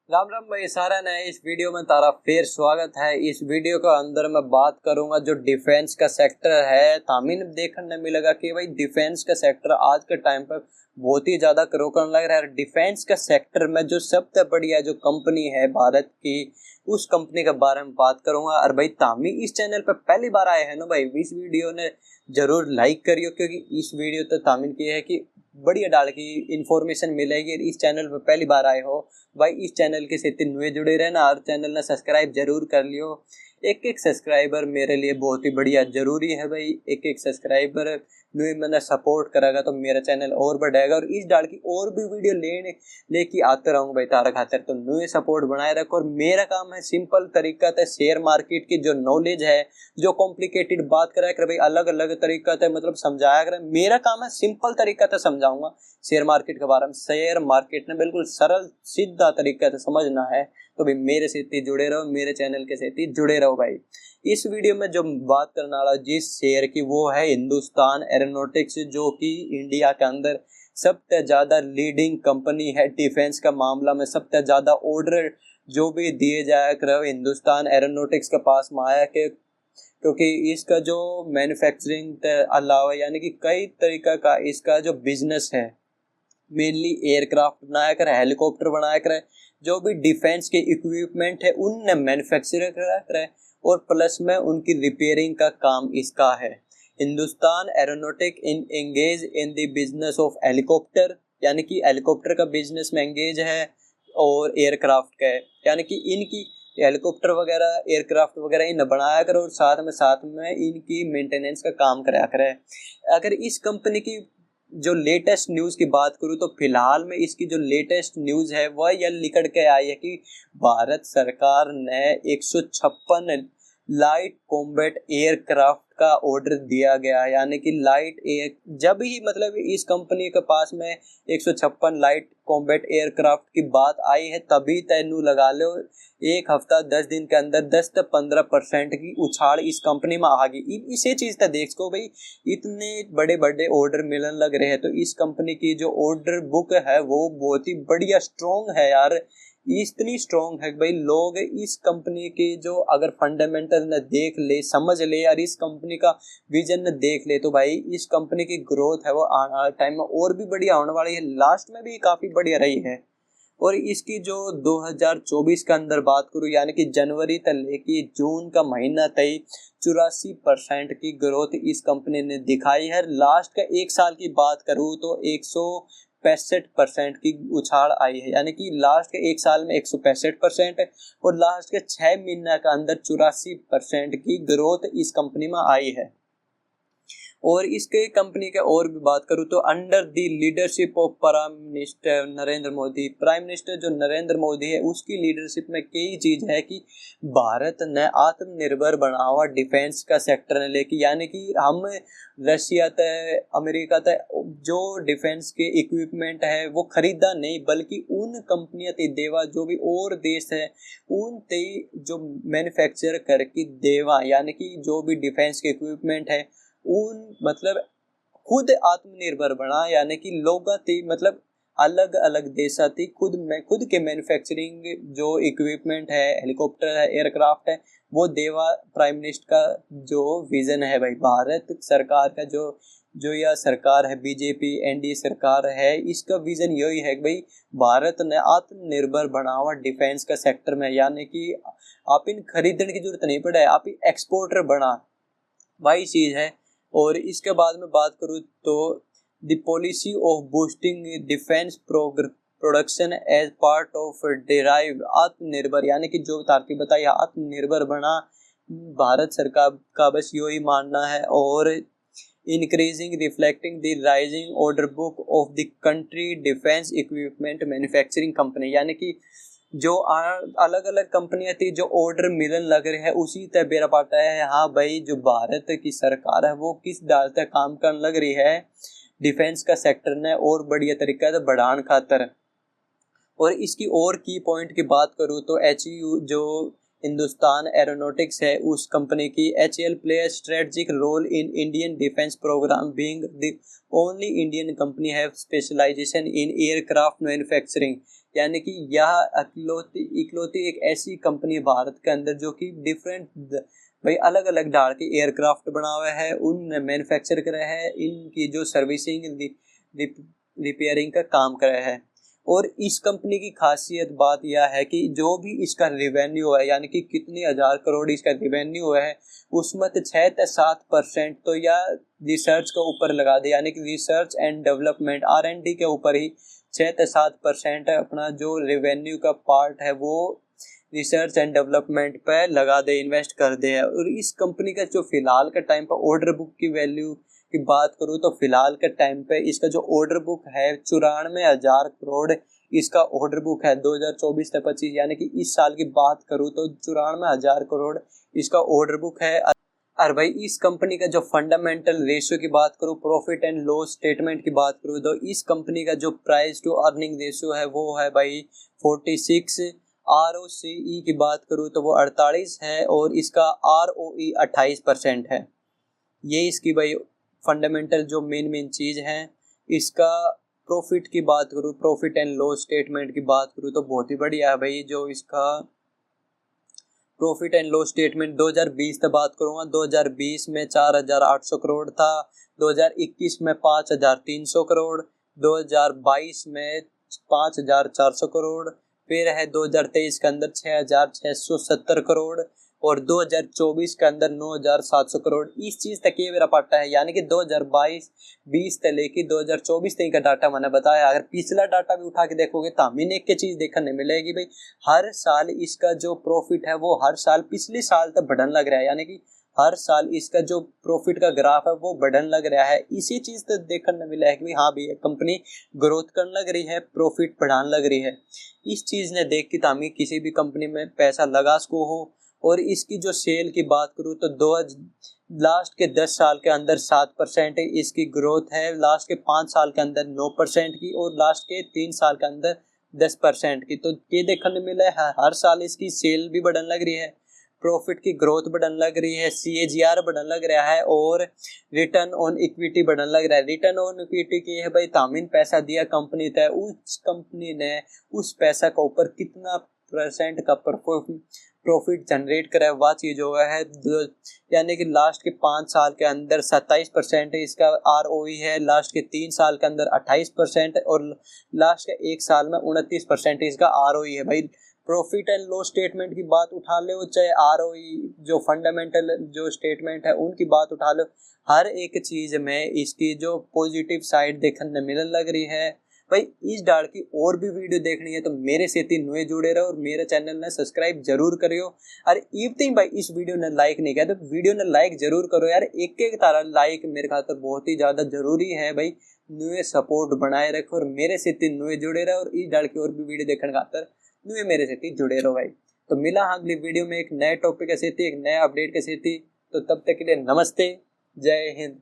राम राम भाई सारा ने इस वीडियो में तारा फिर स्वागत है। इस वीडियो के अंदर मैं बात करूंगा जो डिफेंस का सेक्टर है। तामीन देखने मिलेगा कि भाई डिफेंस का सेक्टर आज के टाइम पर बहुत ही ज्यादा रोकने लग रहा है। डिफेंस का सेक्टर में जो सबसे बढ़िया जो कंपनी है भारत की, उस कंपनी के बारे में बात करूंगा। और भाई तामी इस चैनल पर पहली बार आए हैं ना भाई, इस वीडियो ने जरूर लाइक करियो, क्योंकि इस वीडियो तो तामीन की है कि बढ़िया डाल की इंफॉर्मेशन मिलेगी। इस चैनल पर पहली बार आए हो भाई, इस चैनल के साथ नुए जुड़े रहना और चैनल ने सब्सक्राइब जरूर कर लियो। एक एक सब्सक्राइबर मेरे लिए बहुत ही बढ़िया जरूरी है भाई। एक एक सब्सक्राइबर नुए मैंने सपोर्ट करेगा तो मेरा चैनल और बढ़ेगा, और इस डाल की और भी वीडियो लेके आते रहूंगा भाई तारा खातर। तो नुए सपोर्ट बनाए रखो। और मेरा काम है सिंपल तरीका से शेयर मार्केट की जो नॉलेज है, जो कॉम्प्लिकेटेड बात कराया कर भाई, अलग अलग तरीका से मतलब समझाया कर। मेरा काम है सिंपल तरीका से समझाऊंगा शेयर मार्केट के बारे में। शेयर मार्केट ने बिल्कुल सरल सीधा तरीका से समझना है तो भाई मेरे से ही जुड़े रहो, मेरे चैनल के साथ ही जुड़े रहो भाई। इस वीडियो में जो बात करने वाला जिस शेयर की, वो है हिंदुस्तान एरोनॉटिक्स, जो कि इंडिया के अंदर सबसे ज्यादा लीडिंग कंपनी है। डिफेंस का मामला में सबसे ज्यादा ऑर्डर जो भी दिए जाया कर हिंदुस्तान एरोनॉटिक्स के पास में आया के, क्योंकि इसका जो मैन्युफैक्चरिंग के अलावा यानी कि कई तरीका का इसका जो बिजनेस है, मेनली एयरक्राफ्ट बनाया करे, हेलीकॉप्टर बनाया करे, जो भी डिफेंस के इक्विपमेंट है उनने मैन्युफैक्चर करा करे, और प्लस में उनकी रिपेयरिंग का काम इसका है। Hindustan aeronautic in engage in the business of helicopter, यानी कि हेलीकॉप्टर का बिजनेस में एंगेज है, और एयरक्राफ्ट का है, यानी कि इनकी हेलीकॉप्टर वगैरह एयरक्राफ्ट वगैरह इन बनाया करे, और साथ में इनकी मेंटेनेंस का काम कराया करे। अगर इस कंपनी की जो लेटेस्ट न्यूज़ की बात करूँ तो फिलहाल में इसकी जो लेटेस्ट न्यूज़ है वह यह निकल के आई है कि भारत सरकार ने 156 लाइट कॉम्बैट एयरक्राफ्ट का ऑर्डर दिया गया। यानी कि लाइट एयर, जब ही मतलब इस कंपनी के पास में 156 लाइट कॉम्बैट एयरक्राफ्ट की बात आई है, तभी तेनू लगा लो एक हफ्ता 10 दिन के अंदर 10 से 15% की उछाल इस कंपनी में आ गई। इसे चीज तो देखो भाई, इतने बड़े बड़े ऑर्डर मिलने लग रहे हैं, तो इस कंपनी की जो ऑर्डर बुक है वो बहुत ही बढ़िया स्ट्रॉन्ग है यार। इतनी स्ट्रॉन्ग है भाई, लोग इस कंपनी के जो अगर फंडामेंटल न देख ले, समझ ले यार, इस कंपनी का विजन न देख ले, तो भाई इस कंपनी की ग्रोथ है वो आने वाले टाइम में और भी बढ़िया होने वाली है। लास्ट में भी काफी बढ़िया रही है। और इसकी जो 2024 के अंदर बात करूँ, यानी कि जनवरी तक लेके जून का महीना तक 84% की ग्रोथ इस कंपनी ने दिखाई है। लास्ट का एक साल की बात करूँ तो 165% की उछाल आई है, यानी कि लास्ट के एक साल में 165% और लास्ट के 6 महीने के अंदर 84% की ग्रोथ इस कंपनी में आई है। और इसके कंपनी के और भी बात करूँ तो under the leadership of prime minister Narendra Modi, prime minister जो नरेंद्र मोदी है उसकी लीडरशिप में कई चीज है कि भारत ने आत्मनिर्भर बना हुआ डिफेंस का सेक्टर ने लेके, यानी कि हम रशिया तय अमेरिका तय जो डिफेंस के इक्विपमेंट है वो खरीदा नहीं, बल्कि उन कंपनियां ते देवा जो भी और देश है उन ते जो मैन्युफैक्चर करके देवा, यानी कि जो भी डिफेंस के इक्विपमेंट है उन मतलब खुद आत्मनिर्भर बना, यानी कि लोग मतलब अलग अलग देशा थी खुद के मैन्युफैक्चरिंग जो इक्विपमेंट है, हेलीकॉप्टर है, एयरक्राफ्ट है, वो देवा। प्राइम मिनिस्टर का जो विजन है भाई, भारत सरकार का जो जो यह सरकार है बीजेपी एनडीए सरकार है, इसका विजन यही है कि भाई भारत ने आत्मनिर्भर बना हुआ डिफेंस का सेक्टर में, यानी कि आप इन खरीदने की जरूरत नहीं पड़े, आप एक्सपोर्टर बना, वही चीज है। और इसके बाद में बात करूँ तो the policy of boosting defence production as part of drive Aatmanirbhar, यानी कि जो तारकी बताई आत्मनिर्भर बना, भारत सरकार का बस यही मानना है। और increasing reflecting the rising order book of the country defence equipment manufacturing company, यानी कि जो अलग अलग कंपनियां थी जो ऑर्डर मिलने लग रहे हैं, उसी तरह बेरा पाता है हाँ भाई जो भारत की सरकार है वो किस डाल तक काम करने लग रही है डिफेंस का सेक्टर ने और बढ़िया तरीका से बढ़ाने खातर। और इसकी और की पॉइंट की बात करूँ तो एच जो हिंदुस्तान एरोनॉटिक्स है उस कंपनी की। HAL play a strategic role in Indian defence programme being the only Indian company have specialization in aircraft manufacturing. यानी कि यह इकलौती एक ऐसी कंपनी भारत के अंदर जो कि डिफरेंट भाई अलग अलग डाल के एयरक्राफ्ट बना हुआ है, उन मैन्युफैक्चर कर रहा है, इनकी जो सर्विसिंग रिपेयरिंग का काम कर रहा है। और इस कंपनी की खासियत बात यह है कि जो भी इसका रेवेन्यू है, यानी कि कितने हजार करोड़ इसका रेवेन्यू है, उसमें 6 से 7% तो या रिसर्च के ऊपर लगा दे, यानी कि रिसर्च एंड डेवलपमेंट R&D के ऊपर ही 6 से 7% अपना जो रेवेन्यू का पार्ट है वो रिसर्च एंड डेवलपमेंट पे लगा दे, इन्वेस्ट कर दे। और इस कंपनी का जो फिलहाल का टाइम पर ऑर्डर बुक की वैल्यू की बात करूँ तो फिलहाल के टाइम पे इसका जो ऑर्डर बुक है 94,000 करोड़ इसका ऑर्डर बुक है 2024 से 25, यानी कि इस साल की बात करूँ तो 94,000 करोड़ इसका ऑर्डर बुक है। और भाई इस कंपनी का जो फंडामेंटल रेशियो की बात करूँ, प्रॉफिट एंड लॉस स्टेटमेंट की बात करूँ तो इस कंपनी का जो प्राइस टू अर्निंग रेशियो है वो है भाई 46। ROCE की बात करूँ तो वो 48 है और इसका ROE 28% है। ये इसकी भाई फंडामेंटल जो मेन चीज़ है। इसका प्रॉफिट की बात करूँ, प्रॉफिट एंड लॉस स्टेटमेंट की बात करूँ तो बहुत ही बढ़िया है भाई। जो इसका प्रॉफिट एंड लॉस स्टेटमेंट 2020 से बात करूँगा, 2020 में 4,800 करोड़ था, 2021 में 5,300 करोड़, 2022 में 5,400 करोड़, फिर है 2023 के अंदर 6,670 करोड़ और 2024 के अंदर 9,700 करोड़। इस चीज़ तक ये मेरा पाटा है, यानी कि 2022-20 से लेके 2024 तक का डाटा मैंने बताया। अगर पिछला डाटा भी उठा के देखोगे तो हमें एक के चीज़ देखने मिलेगी भाई, हर साल इसका जो प्रॉफिट है वो हर साल पिछले साल तक बढ़ने लग रहा है, यानी कि हर साल इसका जो प्रॉफिट का ग्राफ है वो बढ़ने लग रहा है। इसी चीज़ तो देखने मिला है कि हाँ भाई कंपनी ग्रोथ करने लग रही है, प्रॉफिट बढ़ाने लग रही है। इस चीज़ ने देख के हमें किसी भी कंपनी में पैसा लगा सको हो। और इसकी जो सेल की बात करूँ तो लास्ट के 10 साल के अंदर 7% इसकी ग्रोथ है, लास्ट के 5 साल के अंदर 9% की और लास्ट के 3 साल के अंदर 10% की। तो ये देखने मिला है हर साल इसकी सेल भी बढ़ने लग रही है, प्रॉफिट की ग्रोथ बढ़ने लग रही है, CAGR बढ़ने लग रहा है और रिटर्न ऑन इक्विटी बढ़ने लग रहा है। रिटर्न ऑन इक्विटी की है भाई, तामीन पैसा दिया कंपनी तय, उस कंपनी ने उस पैसा के ऊपर कितना % का प्रॉफिट जनरेट करा है वह चीज़ हो है। यानी कि लास्ट के 5 साल के अंदर 27% इसका ROE है, लास्ट के 3 साल के अंदर 28% और लास्ट के 1 साल में 29% इसका ROE है। भाई प्रॉफिट एंड लॉस स्टेटमेंट की बात उठा लो, चाहे ROE जो फंडामेंटल जो स्टेटमेंट है उनकी बात उठा लो, हर एक चीज़ में इसकी जो पॉजिटिव साइड देखने मिलने लग रही है। भाई इस डाल की और भी वीडियो देखनी है तो मेरे से नुए जुड़े रहो और मेरे चैनल ने सब्सक्राइब जरूर करियो। और इवतिंग भाई इस वीडियो ने लाइक नहीं किया तो वीडियो ने लाइक जरूर करो यार, एक तारा लाइक मेरे खातर बहुत ही ज़्यादा जरूरी है भाई। नुए सपोर्ट बनाए रखो और मेरे से नुए जुड़े रहो और इस डाल की और भी वीडियो देखने खातर नुए मेरे से जुड़े रहो भाई। तो मिला अगली वीडियो में एक नए टॉपिक के साथ, एक नया अपडेट के साथ। तो तब तक के लिए नमस्ते, जय हिंद।